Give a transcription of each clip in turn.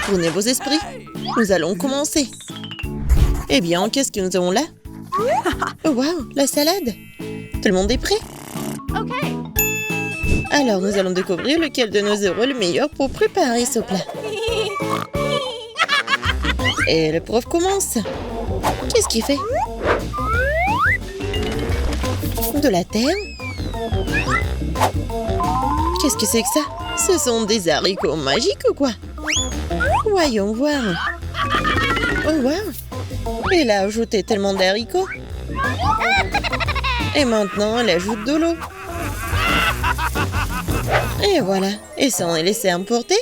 Retournez vos esprits. Nous allons commencer. Eh bien, qu'est-ce que nous avons là? Oh, wow, la salade. Tout le monde est prêt? OK. Alors, nous allons découvrir lequel de nos héros est le meilleur pour préparer ce plat. Et le prof commence. Qu'est-ce qu'il fait? De la terre? Qu'est-ce que c'est que ça? Ce sont des haricots magiques ou quoi? Voyons voir. Oh, wow! Elle a ajouté tellement d'haricots. Et maintenant, elle ajoute de l'eau. Et voilà. Et ça, on est laissé emporter?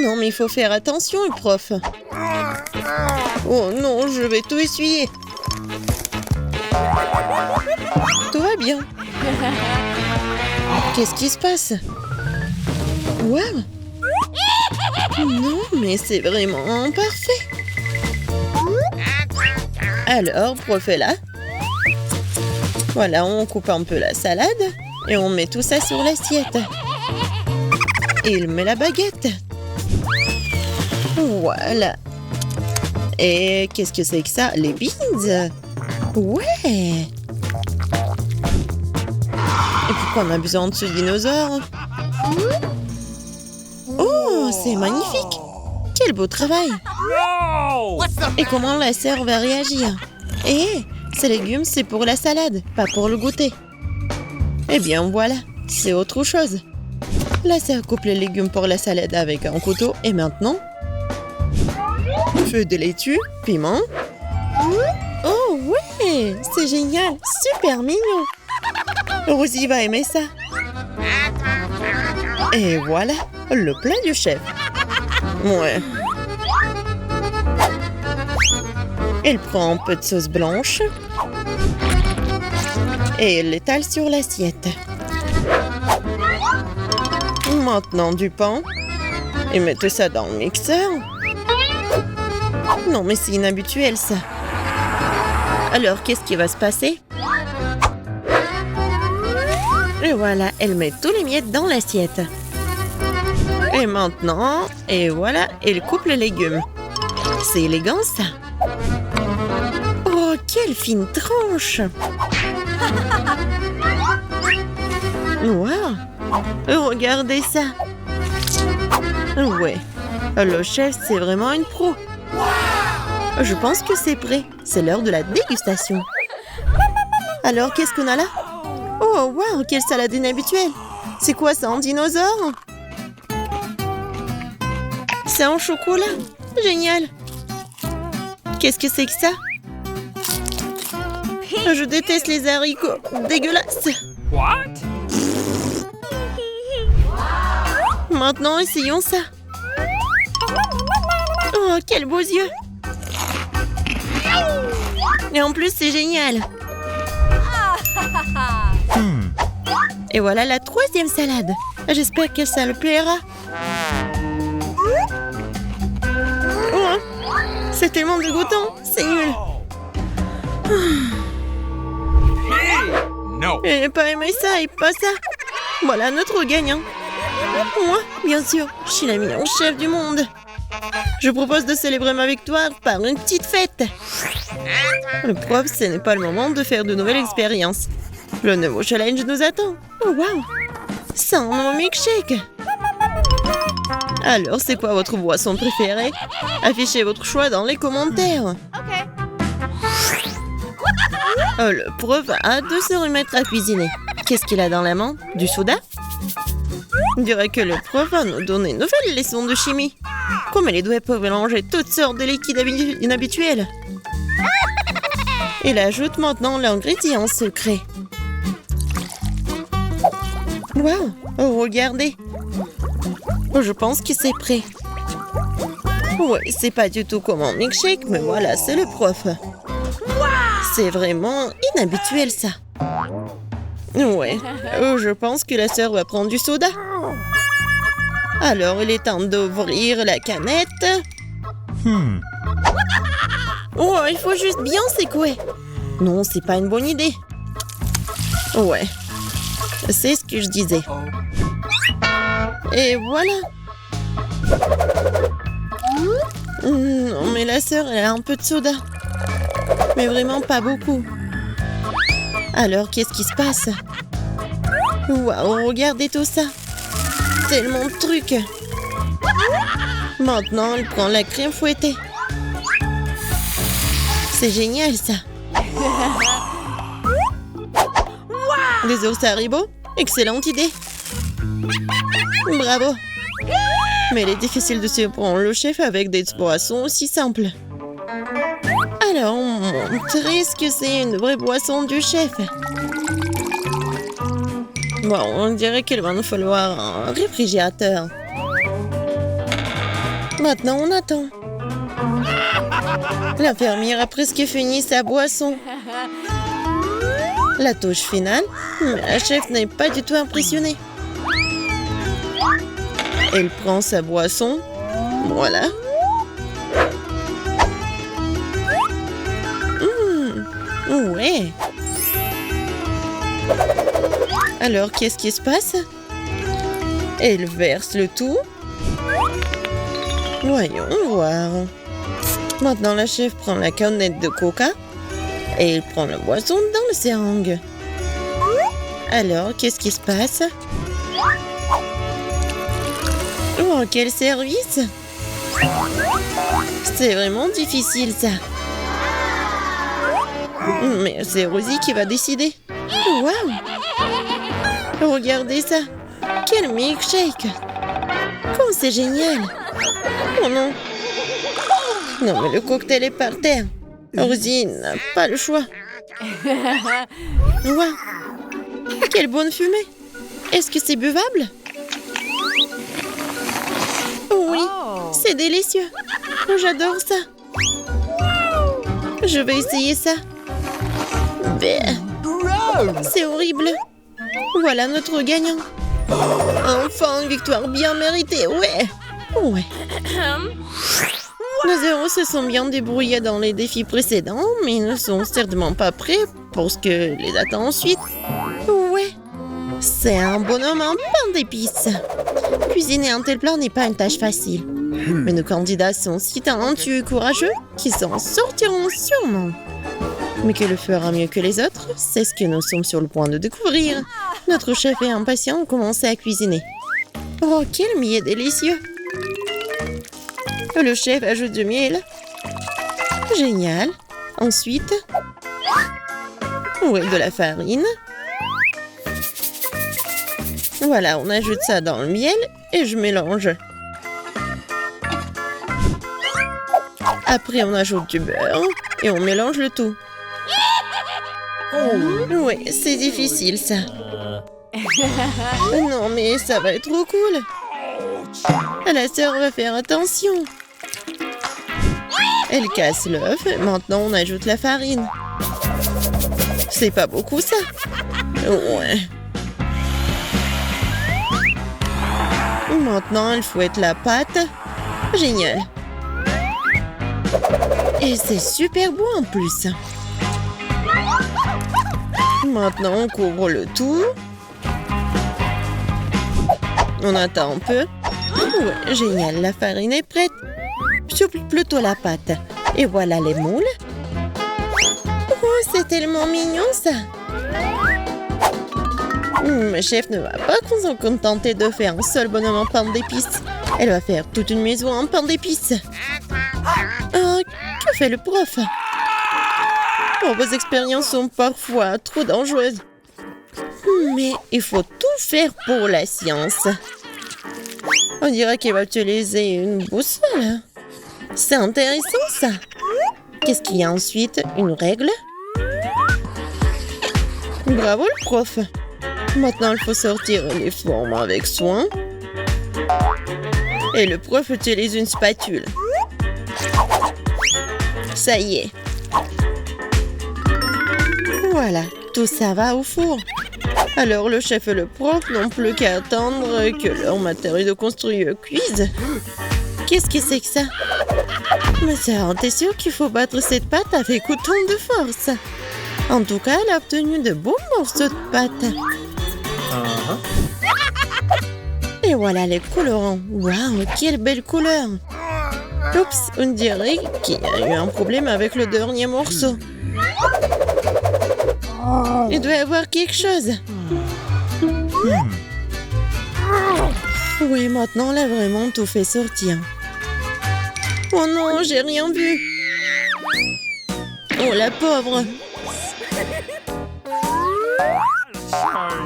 Non, mais il faut faire attention, le prof. Oh non, je vais tout essuyer. Tout va bien. Qu'est-ce qui se passe? Waouh! Non, mais c'est vraiment parfait. Alors, prof est là. Voilà, on coupe un peu la salade et on met tout ça sur l'assiette. Il met la baguette. Voilà. Et qu'est-ce que c'est que ça? Les beans? Ouais. Et pourquoi on a besoin de ce dinosaure? Oh, c'est magnifique. Quel beau travail. Et comment la sœur va réagir? Eh, ces légumes, c'est pour la salade, pas pour le goûter. Eh bien, voilà, c'est autre chose. La sœur coupe les légumes pour la salade avec un couteau et maintenant... Feu de laitue, piment. Oh, ouais, c'est génial, super mignon. Rosie va aimer ça. Et voilà, le plat du chef. Ouais. Elle prend un peu de sauce blanche et elle l'étale sur l'assiette. Maintenant du pain et mettez ça dans le mixeur. Non, mais c'est inhabituel ça. Alors, qu'est-ce qui va se passer? Et voilà, elle met tous les miettes dans l'assiette. Et maintenant, et voilà, elle coupe les légumes. C'est élégant ça. Oh, quelle fine tranche! Wow! Regardez ça! Ouais, le chef, c'est vraiment une pro. Je pense que c'est prêt. C'est l'heure de la dégustation. Alors, qu'est-ce qu'on a là? Oh, wow, quelle salade inhabituelle! C'est quoi ça, un dinosaure? C'est en chocolat. Génial! Qu'est-ce que c'est que ça? Je déteste les haricots. Dégueulasse! What? Maintenant, essayons ça. Oh, quels beaux yeux! Et en plus, c'est génial! Et voilà la troisième salade. J'espère que ça le plaira. Oh, c'est tellement dégoûtant. C'est nul. No. Je n'ai pas aimé ça et pas ça. Voilà notre gagnant. Moi, bien sûr, je suis la meilleure chef du monde. Je propose de célébrer ma victoire par une petite fête. Le prof, ce n'est pas le moment de faire de nouvelles expériences. Le nouveau challenge nous attend. Oh, wow! C'est un nouveau milkshake. Alors, c'est quoi votre boisson préférée? Affichez votre choix dans les commentaires. OK. Le prof a hâte de se remettre à cuisiner. Qu'est-ce qu'il a dans la main? Du soda? On dirait que le prof va nous donner une nouvelle leçon de chimie. Comment les doigts peuvent mélanger toutes sortes de liquides inhabituels. Il ajoute maintenant l'ingrédient secret. Wow! Oh, regardez! Je pense que c'est prêt. Ouais, c'est pas du tout comme un milkshake, mais voilà, c'est le prof. C'est vraiment inhabituel, ça. Ouais, je pense que la sœur va prendre du soda. Alors, il est temps d'ouvrir la canette. Oh, il faut juste bien secouer. Non, c'est pas une bonne idée. Ouais, c'est ce que je disais. Et voilà. la sœur, elle a un peu de soda. Mais vraiment pas beaucoup. Alors, qu'est-ce qui se passe? Waouh, regardez tout ça. Tellement de trucs. Maintenant, elle prend la crème fouettée. C'est génial, ça. Des ours Haribo? Excellente idée. Bravo. Mais il est difficile de surprendre le chef avec des boissons aussi simples. Alors, est-ce que c'est une vraie boisson du chef? Bon, on dirait qu'il va nous falloir un réfrigérateur. Maintenant, on attend. L'infirmière a presque fini sa boisson. La touche finale, mais la chef n'est pas du tout impressionnée. Elle prend sa boisson. Voilà. Ouais. Alors, qu'est-ce qui se passe? Elle verse le tout. Voyons voir. Maintenant, la chef prend la canette de coca et elle prend la boisson dans le seringue. Alors, qu'est-ce qui se passe? Oh, quel service! C'est vraiment difficile, ça. Mais c'est Rosie qui va décider. Waouh! Regardez ça! Quel milkshake! Comment c'est génial! Oh non! Non, mais le cocktail est par terre. Rosie n'a pas le choix. Waouh! Quelle bonne fumée! Est-ce que c'est buvable? Oui, c'est délicieux. J'adore ça. Je vais essayer ça. C'est horrible. Voilà notre gagnant. Enfin, une victoire bien méritée, ouais. Ouais. Nos héros se sont bien débrouillés dans les défis précédents, mais ils ne sont certainement pas prêts pour ce que les attend ensuite. Ouais. C'est un bonhomme en pain d'épices. Cuisiner un tel plat n'est pas une tâche facile. Mais nos candidats sont si talentueux et courageux qu'ils s'en sortiront sûrement. Mais qui le fera mieux que les autres, c'est ce que nous sommes sur le point de découvrir. Notre chef est impatient de commencer à cuisiner. Oh, quel miel délicieux! Le chef ajoute du miel. Génial. Ensuite, de la farine. Voilà, on ajoute ça dans le miel et je mélange. Après, on ajoute du beurre et on mélange le tout. Oui, c'est difficile, ça. Non, mais ça va être trop cool. La sœur va faire attention. Elle casse l'œuf. Maintenant, on ajoute la farine. C'est pas beaucoup, ça. Ouais. Maintenant, elle fouette la pâte. Génial. Et c'est super beau en plus. Maintenant, on couvre le tout. On attend un peu. Ouais, génial, la farine est prête. Souple plutôt la pâte. Et voilà les moules. Oh, c'est tellement mignon, ça. Ma chef ne va pas se contenter de faire un seul bonhomme en pain d'épices. Elle va faire toute une maison en pain d'épices. Oh, que fait le prof? Oh, vos expériences sont parfois trop dangereuses. Mais il faut tout faire pour la science. On dirait qu'il va utiliser une boussole. C'est intéressant, ça. Qu'est-ce qu'il y a ensuite? Une règle? Bravo, le prof. Maintenant, il faut sortir les formes avec soin. Et le prof utilise une spatule. Ça y est. Voilà, tout ça va au four. Alors le chef et le prof n'ont plus qu'à attendre que leur matériau de construire cuise. Qu'est-ce que c'est que ça? Ma sœur, t'es sûre qu'il faut battre cette pâte avec autant de force? En tout cas, elle a obtenu de beaux morceaux de pâte. Et voilà les colorants. Waouh, quelle belle couleur! Oups, on dirait qu'il y a eu un problème avec le dernier morceau. Il doit y avoir quelque chose. Oui, maintenant, on a vraiment tout fait sortir. Oh non, j'ai rien vu. Oh, la pauvre.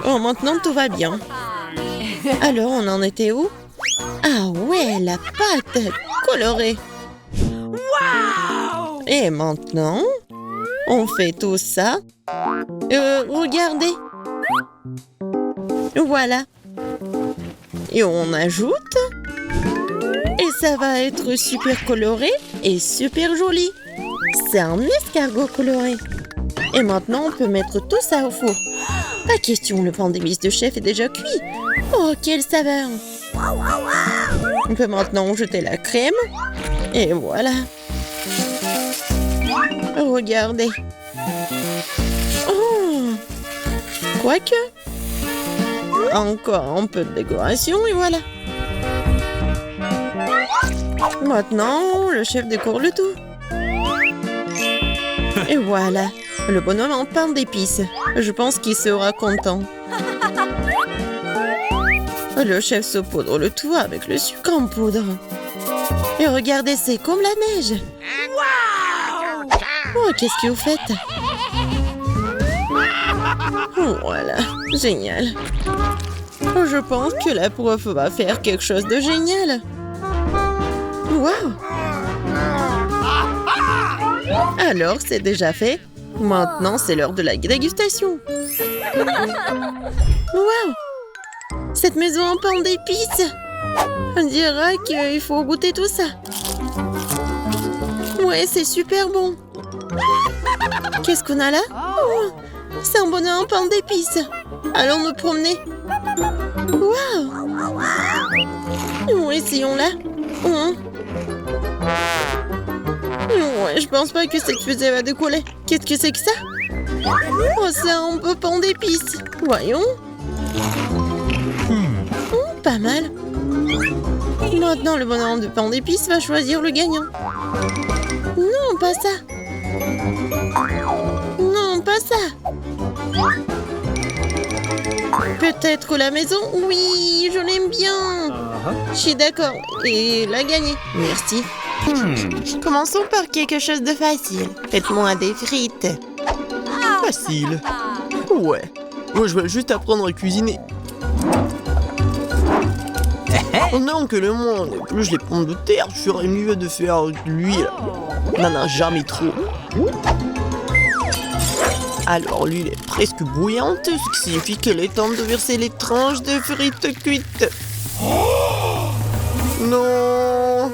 Oh, maintenant, tout va bien. Alors, on en était où? Ah ouais, la pâte colorée. Wow! Et maintenant, on fait tout ça. Regardez. Voilà. Et on ajoute. Et ça va être super coloré et super joli. C'est un escargot coloré. Et maintenant, on peut mettre tout ça au four. Pas question, le pain d'épices de chef est déjà cuit. Oh, quelle saveur! On peut maintenant jeter la crème. Et voilà. Regardez. Oh! Quoique. Encore un peu de décoration et voilà. Maintenant, le chef décore le tout. Et voilà. Le bonhomme en pain d'épices. Je pense qu'il sera content. Le chef saupoudre le tout avec le sucre en poudre. Et regardez, c'est comme la neige. Oh, qu'est-ce que vous faites? Voilà, génial. Je pense que la prof va faire quelque chose de génial. Waouh! Alors, c'est déjà fait. Maintenant, c'est l'heure de la dégustation. Waouh! Cette maison en pain d'épices. On dirait qu'il faut goûter tout ça. Ouais, c'est super bon. Qu'est-ce qu'on a là? Oh, c'est un bonheur en pain d'épices. Allons nous promener. Waouh! Oh, essayons-la. Oh. Ouais, je pense pas que cette fusée va décoller. Qu'est-ce que c'est que ça? Oh, c'est un peu pain d'épices. Voyons. Pas mal. Maintenant, le bonhomme de pain d'épices va choisir le gagnant. Non, pas ça. Non, pas ça. Peut-être la maison? Oui, je l'aime bien. Je suis d'accord. Et il a gagné. Merci. Commençons par quelque chose de facile. Faites-moi des frites. Facile. Ouais. Moi, je vais juste apprendre à cuisiner. Non, que le monde épluche les pommes de terre, je ferais mieux de faire de l'huile. On n'en a jamais trop. Alors, l'huile est presque bouillante, ce qui signifie qu'il est temps de verser les tranches de frites cuites. Non!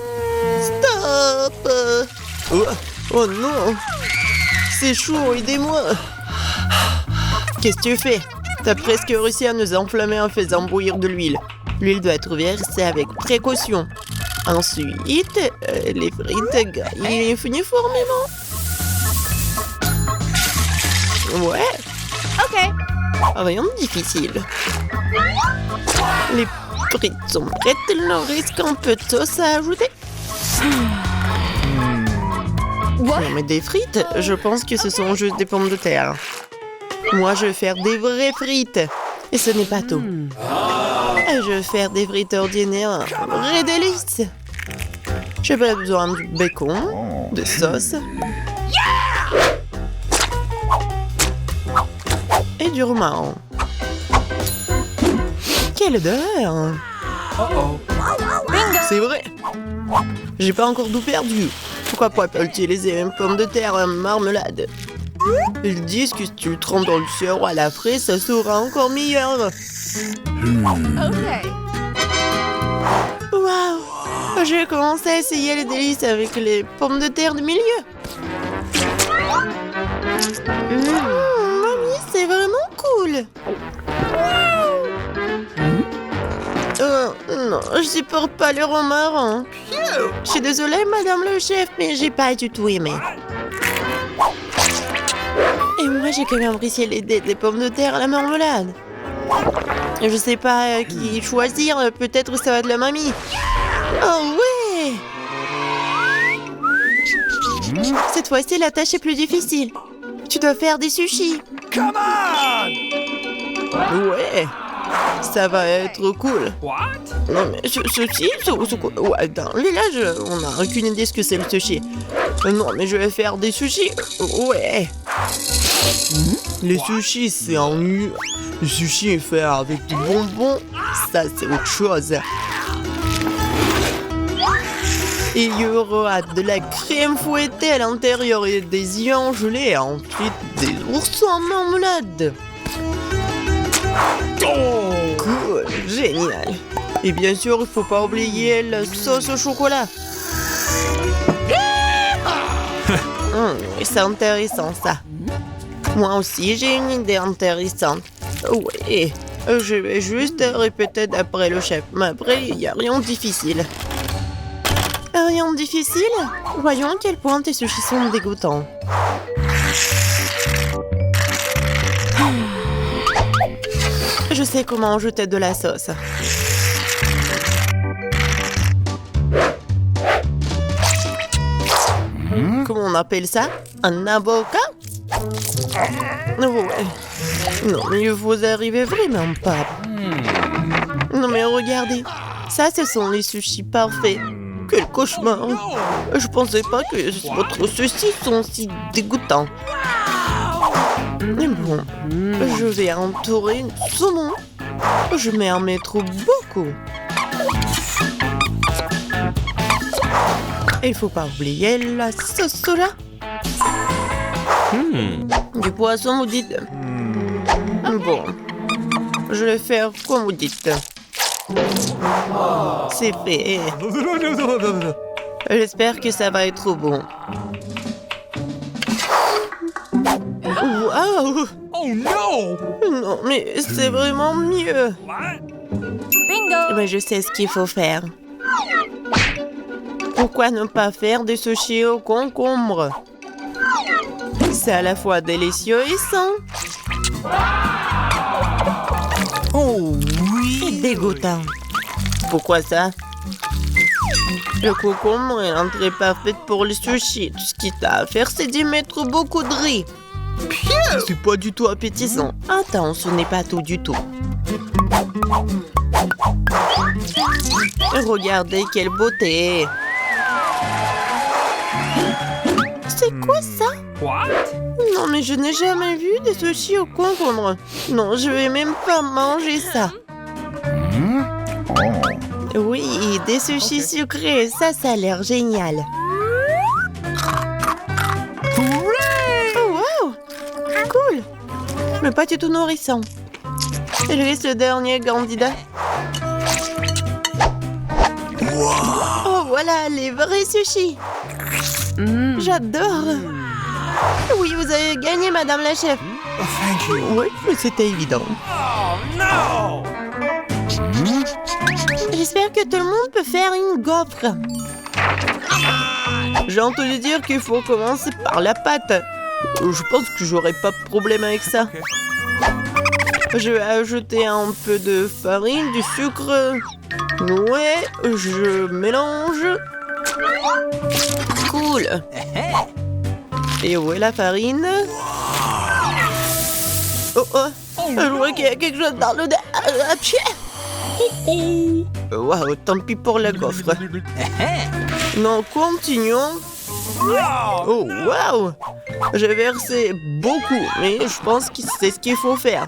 Stop! Oh non! C'est chaud, aidez-moi! Qu'est-ce que tu fais? T'as presque réussi à nous enflammer en faisant bouillir de l'huile. L'huile doit être versée avec précaution. Ensuite, les frites gaillent uniformément. Ouais. Ok. Rien de difficile. Les frites sont prêtes, il leur reste un peu de sauce à ajouter. Non mais des frites, je pense que ce sont juste des pommes de terre. Moi, je vais faire des vraies frites. Et ce n'est pas tout. Je vais faire des frites ordinaires, un vrai délice. J'ai pas besoin de bacon, de sauce. Et du romarin. Quelle odeur! C'est vrai. J'ai pas encore tout perdu. Pourquoi pas utiliser une pomme de terre en marmelade? Ils disent que si tu le trempes dans le sirop à la fraise, ça sera encore meilleur. Waouh! Je vais commencer à essayer les délices avec les pommes de terre du milieu. Mamie, c'est vraiment cool. Non, je supporte pas le romarin. Je suis désolée, madame le chef, mais j'ai pas du tout aimé. Et moi, j'ai quand même apprécié les pommes de terre à la marmelade. Je sais pas qui choisir, peut-être ça va de la mamie. Oh ouais! Cette fois-ci, la tâche est plus difficile. Tu dois faire des sushis. Come on! Ouais, ça va être cool. What? Non mais sushi, ouais, dans le village, on n'a aucune idée ce que c'est le sushi. Non mais je vais faire des sushis. Ouais. Les sushis, c'est ennuyeux. Le sushi est fait avec du bonbon, ça c'est autre chose. Et il y aura de la crème fouettée à l'intérieur et des œufs gelés et ensuite des oursons en marmelade. Cool, génial. Et bien sûr, il faut pas oublier la sauce au chocolat. C'est intéressant ça. Moi aussi, j'ai une idée intéressante. Oui, je vais juste répéter d'après le chef. Mais après, il n'y a rien de difficile. Rien de difficile? Voyons à quel point tes sushis sont dégoûtants. Je sais comment ajouter de la sauce. Comment on appelle ça? Un avocat? Ouais. Non, mais vous arrivez vraiment pas. Non, mais regardez. Ça, ce sont les sushis parfaits. Quel cauchemar. Je pensais pas que votre sushi sont si dégoûtants. Mais bon, je vais entourer le saumon. Je vais en mettre beaucoup. Il faut pas oublier la sauce soja. Du poisson, vous dites? Bon, je vais faire comme vous dites. C'est fait. J'espère que ça va être bon. Waouh! Oh no! Non, mais c'est vraiment mieux. What? Bingo! Mais je sais ce qu'il faut faire. Pourquoi ne pas faire des sushis au concombre? C'est à la fois délicieux et sain. Oh Et dégoûtant. Pourquoi ça? Le concombre est l'entrée parfaite pour les sushis. Tout ce qu'il t'a à faire, c'est d'y mettre beaucoup de riz. C'est pas du tout appétissant. Attends, ce n'est pas tout du tout. Regardez quelle beauté. C'est quoi ça? What? Non, mais je n'ai jamais vu des sushis au concombre. Non, je vais même pas manger ça. Oui, des sushis sucrés, ça a l'air génial. Oh, wow! Cool! Mais pas du tout nourrissant. Je laisse le dernier candidat. Oh, voilà, les vrais sushis. J'adore. Oui, vous avez gagné, madame la chef. Oh, thank you. Oui, mais c'était évident. Oh no! J'espère que tout le monde peut faire une gaufre. J'ai entendu dire qu'il faut commencer par la pâte. Je pense que j'aurai pas de problème avec ça. Je vais ajouter un peu de farine, du sucre. Ouais, je mélange. Cool. Et où est la farine? Oh oh, je vois qu'il y a quelque chose dans le... Waouh, tant pis pour la gaufre. Non, continuons. Oh, waouh! J'ai versé beaucoup, mais je pense que c'est ce qu'il faut faire.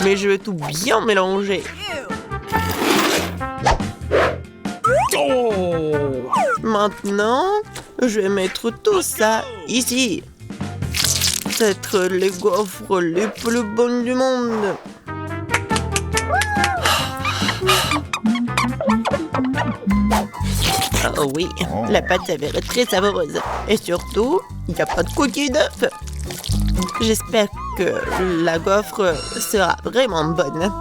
Mais je vais tout bien mélanger. Maintenant, je vais mettre tout ça ici. C'est les gaufres les plus bonnes du monde. Oh oui, la pâte s'avère très savoureuse. Et surtout, il n'y a pas de coquille d'œuf. J'espère que la gaufre sera vraiment bonne.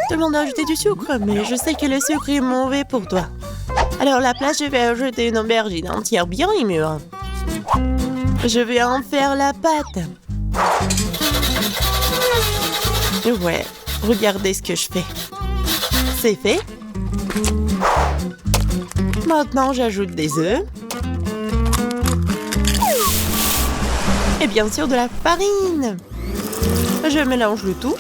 Tout le monde a ajouté du sucre, mais je sais que le sucre est mauvais pour toi. Alors à la place, je vais ajouter une aubergine entière bien mûre. Je vais en faire la pâte. Ouais, regardez ce que je fais. C'est fait. Maintenant, j'ajoute des œufs. Et bien sûr de la farine. Je mélange le tout.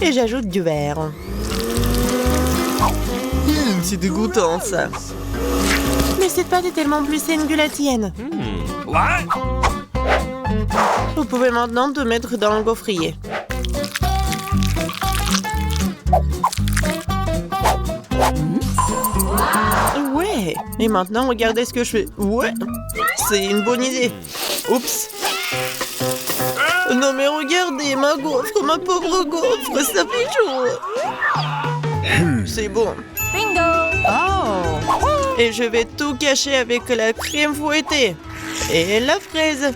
Et j'ajoute du verre. C'est dégoûtant ça. Mais cette pâte est tellement plus saine que la tienne. What? Vous pouvez maintenant te mettre dans le gaufrier. Ouais. Et maintenant, regardez ce que je fais. Ouais. C'est une bonne idée. Oups. Non mais regardez, ma gaufre, ma pauvre gaufre, ça fait chaud. C'est bon. Et je vais tout cacher avec la crème fouettée et la fraise.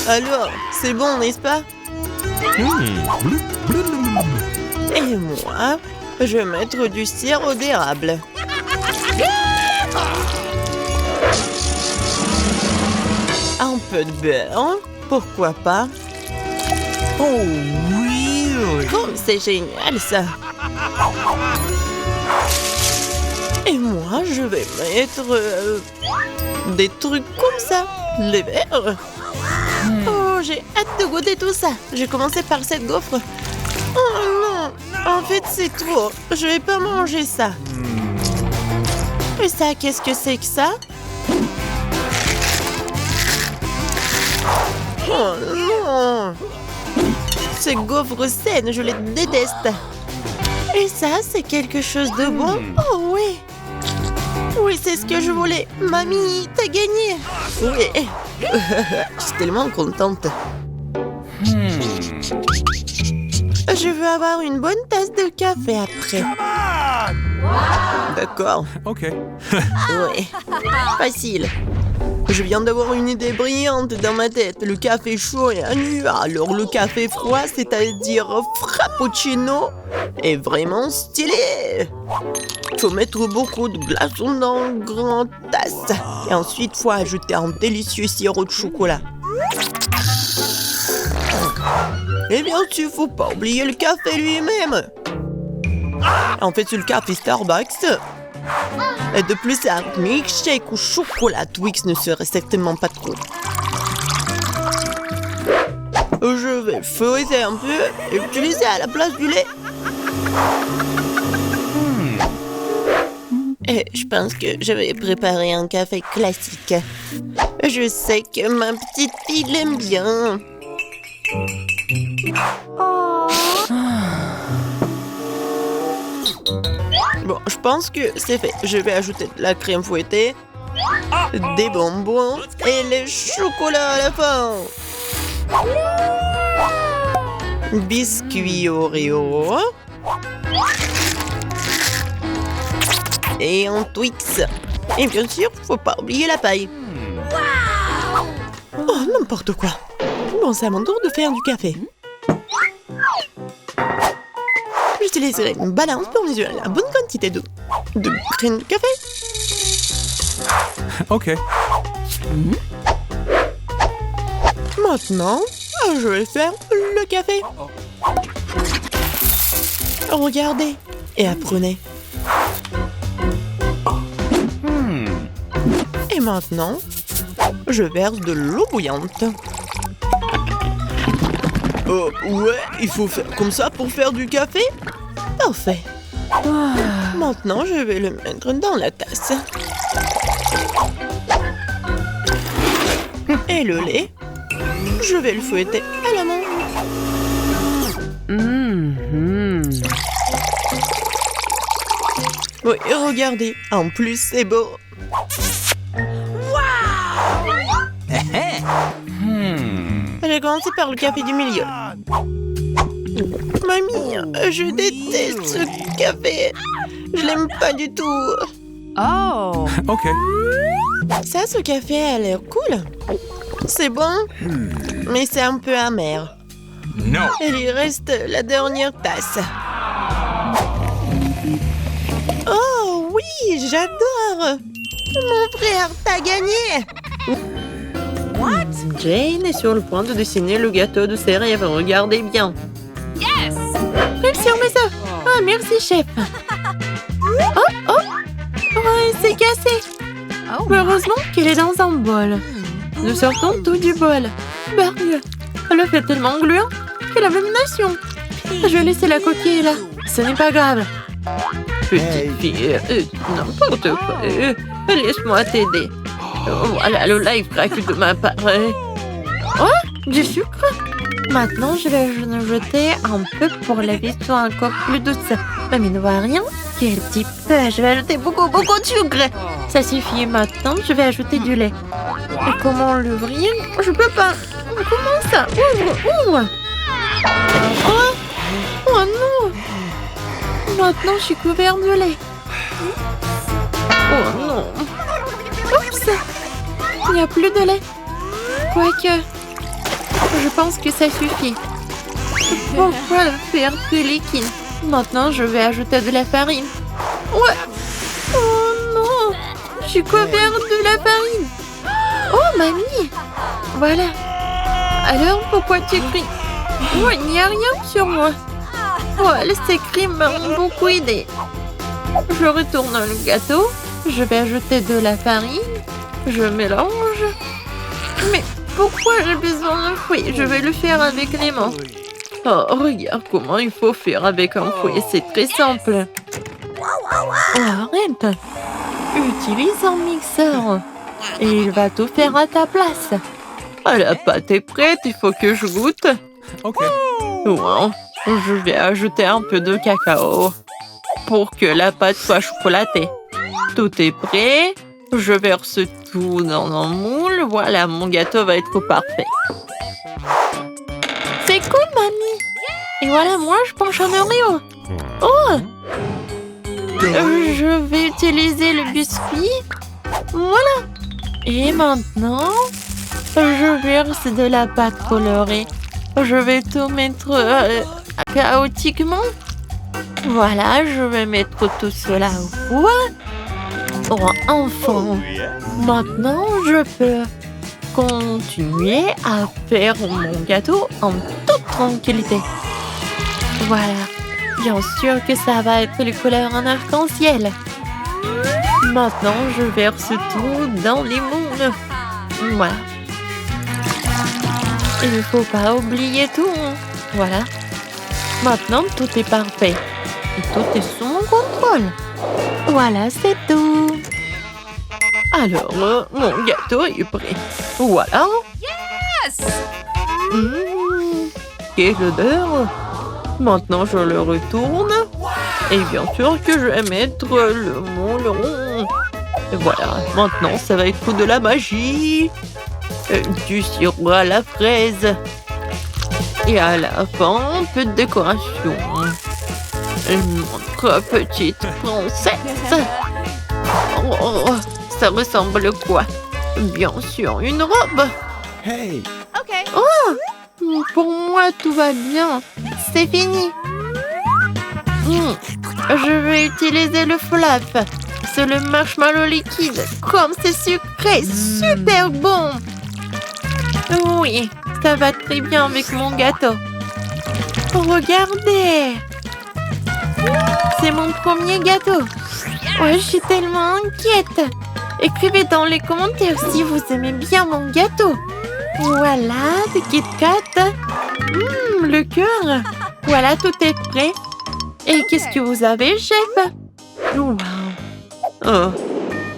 Alors, c'est bon, n'est-ce pas? Et moi, je vais mettre du sirop d'érable. Un peu de beurre, pourquoi pas? Oh, really? Oh, c'est génial ça! Et moi, je vais mettre des trucs comme ça, les verres. Oh, j'ai hâte de goûter tout ça. J'ai commencé par cette gaufre. Oh non, en fait c'est trop. Je vais pas manger ça. Et ça, qu'est-ce que c'est que ça? Oh non! Ces gaufres saines, je les déteste. Et ça, c'est quelque chose de bon? Oh oui! Oui, c'est ce que je voulais. Mamie, t'as gagné! Oui! Je suis tellement contente. Je veux avoir une bonne tasse de café après. D'accord. Okay. Oui. Facile. Je viens d'avoir une idée brillante dans ma tête. Le café chaud est un nu. Alors le café froid, c'est-à-dire frappuccino, est vraiment stylé. Faut mettre beaucoup de glaçons dans une grande tasse. Et ensuite, faut ajouter un délicieux sirop de chocolat. Et bien sûr, faut pas oublier le café lui-même. En fait, c'est le café Starbucks. Et de plus, un milkshake ou chocolat Twix ne serait certainement pas trop. Je vais feuilleter un peu et utiliser à la place du lait. Et je pense que je vais préparer un café classique. Je sais que ma petite fille l'aime bien. Bon, je pense que c'est fait. Je vais ajouter de la crème fouettée, des bonbons et les chocolats à la fin. Biscuits Oreo. Et un Twix. Et bien sûr, faut pas oublier la paille. Oh, n'importe quoi. Bon, c'est à mon tour de faire du café. J'utiliserai une balance pour mesurer la bonne quantité de graines de café. Okay. Maintenant, je vais faire le café. Regardez et apprenez. Et maintenant, je verse de l'eau bouillante. Oh, ouais, il faut faire comme ça pour faire du café? Parfait. Maintenant, je vais le mettre dans la tasse. Et le lait, je vais le fouetter à la main. Oui, regardez, en plus c'est beau. J'ai commencé par le café du milieu. Mamie, je déteste ce café. Je l'aime pas du tout. Oh! Okay. Ça, ce café a l'air cool. C'est bon, mais c'est un peu amer. No. Et il reste la dernière tasse. Oh oui, j'adore. Mon frère, t'as gagné. What? Jane est sur le point de dessiner le gâteau de ses rêves. Regardez bien. Yes! Réussi, on met ça. Ah, merci, chef. Ouais, c'est cassé. Heureusement qu'elle est dans un bol. Nous sortons tout du bol. Bargue, le fait tellement gluant qu'elle a l'abomination. Je vais laisser la coquille là. Ce n'est pas grave. Petite fille, n'importe quoi. Laisse-moi t'aider. Voilà le life crack de ma part. Oh, du sucre. Maintenant, je vais en jeter un peu pour la vie soit encore plus douce. Mamie ne voit rien. Quel type. Je vais ajouter beaucoup de sucre. Ça suffit. Maintenant, je vais ajouter du lait. Et comment l'ouvrir? Je peux pas. Comment ça? Ouvre. Oh non. Maintenant, je suis couvert de lait. Oh non. Oups. Il n'y a plus de lait. Quoique, je pense que ça suffit. Pourquoi le faire plus liquide? Maintenant, je vais ajouter de la farine. Ouais. Oh non. Je suis couvert de la farine. Oh, mamie. Voilà. Alors, pourquoi tu cries? Oh, il n'y a rien sur moi. Ouais, ces cris m'ont beaucoup aidé. Je retourne le gâteau. Je vais ajouter de la farine. Je mélange. Mais pourquoi j'ai besoin d'un fouet? Je vais le faire avec les mains. Oh, regarde comment il faut faire avec un fouet. C'est très simple. Oh, arrête. Utilise un mixeur. Et il va tout faire à ta place. Ah, la pâte est prête. Il faut que je goûte. OK. Wow. Je vais ajouter un peu de cacao pour que la pâte soit chocolatée. Tout est prêt. Je verse tout dans un moule. Voilà, mon gâteau va être parfait. C'est cool, mamie. Et voilà, moi, je penche un Oreo. Oh! Je vais utiliser le biscuit. Voilà. Et maintenant, je verse de la pâte colorée. Je vais tout mettre chaotiquement. Voilà, je vais mettre tout cela au four. Oh, enfin. Maintenant, je peux continuer à faire mon gâteau en toute tranquillité. Voilà. Bien sûr que ça va être les couleurs en arc-en-ciel. Maintenant, je verse tout dans les moules. Voilà. Il ne faut pas oublier tout. Voilà. Maintenant, tout est parfait. Et tout est sous mon contrôle. Voilà, c'est tout. Alors, mon gâteau est prêt. Voilà. Yes! Quelle odeur! Maintenant, je le retourne. Et bien sûr que je vais mettre le moule rond. Et voilà. Maintenant, ça va être de la magie. Du sirop à la fraise. Et à la fin, un peu de décoration. Notre petite princesse. Oh, ça ressemble à quoi? Bien sûr, une robe. Hey. Oh, pour moi, tout va bien. C'est fini. Je vais utiliser le flap. C'est le marshmallow liquide. Comme c'est sucré, super bon. Oui, ça va très bien avec mon gâteau. Regardez. C'est mon premier gâteau. Ouais, je suis tellement inquiète. Écrivez dans les commentaires si vous aimez bien mon gâteau. Voilà, des Kit Kat. Le cœur. Voilà, tout est prêt. Et qu'est-ce que vous avez, chef? Wow. Oh,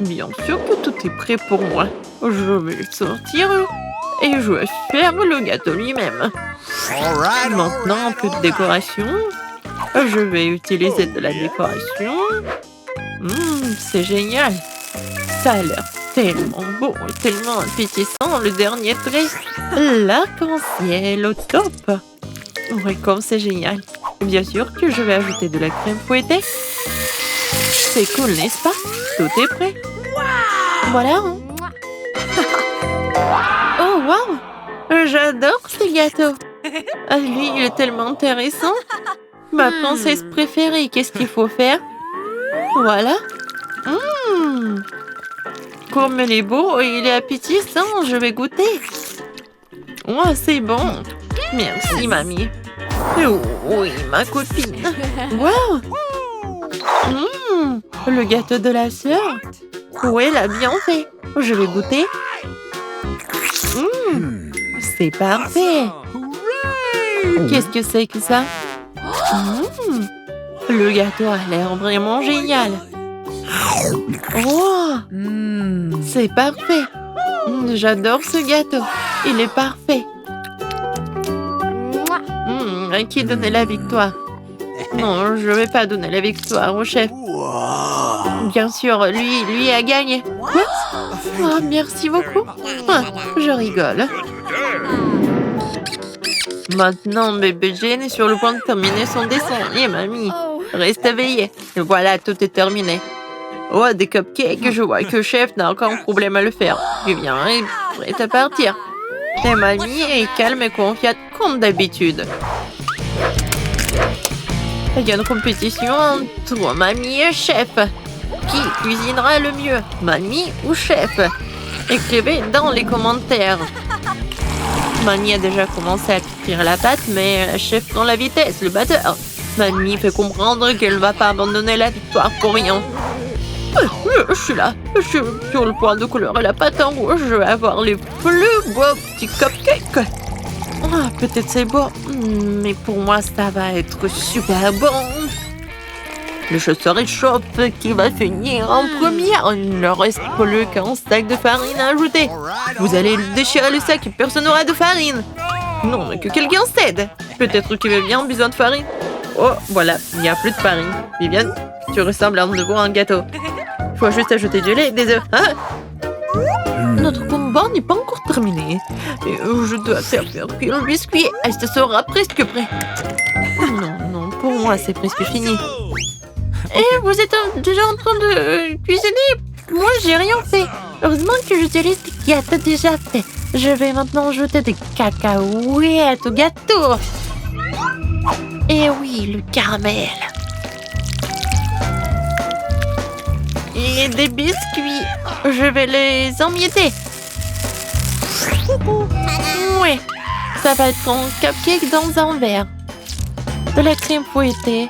bien sûr que tout est prêt pour moi. Je vais le sortir et je vais faire le gâteau lui-même. Maintenant, un peu de décoration. Je vais utiliser de la décoration. C'est génial. Ça a l'air tellement beau et tellement appétissant. Le dernier trait, l'arc-en-ciel au top. Oui, comme c'est génial. Bien sûr que je vais ajouter de la crème fouettée. C'est cool, n'est-ce pas? Tout est prêt. Voilà. Oh, wow! J'adore ce gâteau. Lui, il est tellement intéressant. Ma princesse préférée, qu'est-ce qu'il faut faire? Voilà. Comme il est beau et il est appétissant, je vais goûter. Oh, c'est bon. Merci, mamie. Oh, oui, ma copine. Wow! Le gâteau de la sœur. Oui, elle a bien fait. Je vais goûter. C'est parfait. Qu'est-ce que c'est que ça? Le gâteau a l'air vraiment génial. Oh, c'est parfait. J'adore ce gâteau. Il est parfait. À qui donner la victoire? Non, je ne vais pas donner la victoire au chef. Bien sûr, lui a gagné. Quoi? Oh, merci beaucoup. Ah, je rigole. Maintenant, bébé Jane est sur le point de terminer son dessin. Et mamie, reste éveillée. Et voilà, tout est terminé. Oh, des cupcakes. Je vois que le chef n'a aucun problème à le faire. Viens, est prête à partir. Et mamie est calme et confiante comme d'habitude. Il y a une compétition entre mamie et chef. Qui cuisinera le mieux, mamie ou chef? Écrivez dans les commentaires. Mamie a déjà commencé à cuire la pâte, mais chef prend la vitesse, le batteur. Mamie fait comprendre qu'elle ne va pas abandonner la victoire pour rien. Je suis là. Je suis sur le point de colorer la pâte en rouge. Je vais avoir les plus beaux petits cupcakes. Ah, peut-être c'est beau, mais pour moi, ça va être super bon. Le chasseur échauffe qui va finir en première. Il ne reste plus qu'un sac de farine à ajouter. Vous allez déchirer le sac et personne n'aura de farine. Non, mais que quelqu'un cède. Peut-être que Viviane a besoin de farine. Oh, voilà, il n'y a plus de farine. Viviane, tu ressembles à un gâteau. Il faut juste ajouter du lait et des œufs. Hein? Notre combat n'est pas encore terminé. Et je dois faire cuire le biscuit. Elle se sera presque prêt. Non, pour moi, c'est presque fini. Et vous êtes déjà en train de cuisiner? Moi, j'ai rien fait. Heureusement que j'utilise des gâteaux déjà faits. Je vais maintenant ajouter des cacahuètes au gâteau. Et oui, le caramel. Et des biscuits. Je vais les emietter. Ouais, ça va être un cupcake dans un verre. De la crème fouettée.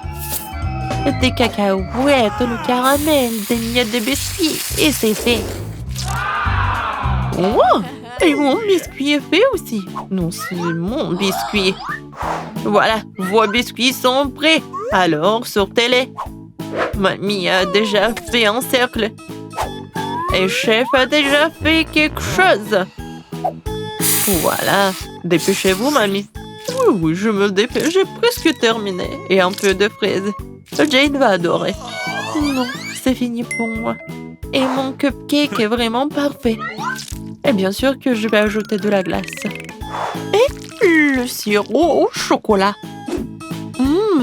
Des cacahuètes, le caramel, des miettes de biscuits. Et c'est fait. Oh, et mon biscuit est fait aussi. Non, c'est mon biscuit. Voilà, vos biscuits sont prêts. Alors, sortez-les. Mamie a déjà fait un cercle. Et chef a déjà fait quelque chose. Voilà. Dépêchez-vous, mamie. Oui, je me dépêche. J'ai presque terminé. Et un peu de fraises. Jane va adorer. Non, c'est fini pour moi. Et mon cupcake est vraiment parfait. Et bien sûr que je vais ajouter de la glace. Et le sirop au chocolat.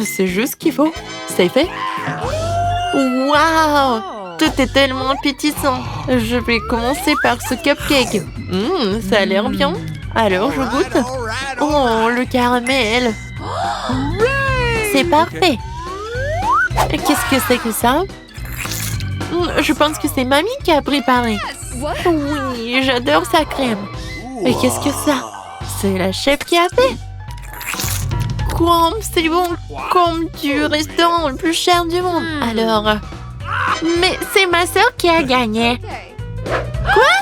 C'est juste ce qu'il faut. C'est fait. Waouh! Tout est tellement appétissant. Je vais commencer par ce cupcake. Ça a l'air bien. Alors, je goûte. Oh, le caramel. C'est parfait. Qu'est-ce que c'est que ça? Je pense que c'est mamie qui a préparé. Oui, j'adore sa crème. Mais qu'est-ce que ça? C'est la chef qui a fait. Quoi? C'est bon comme du restaurant le plus cher du monde. Alors... Mais c'est ma sœur qui a gagné. Quoi?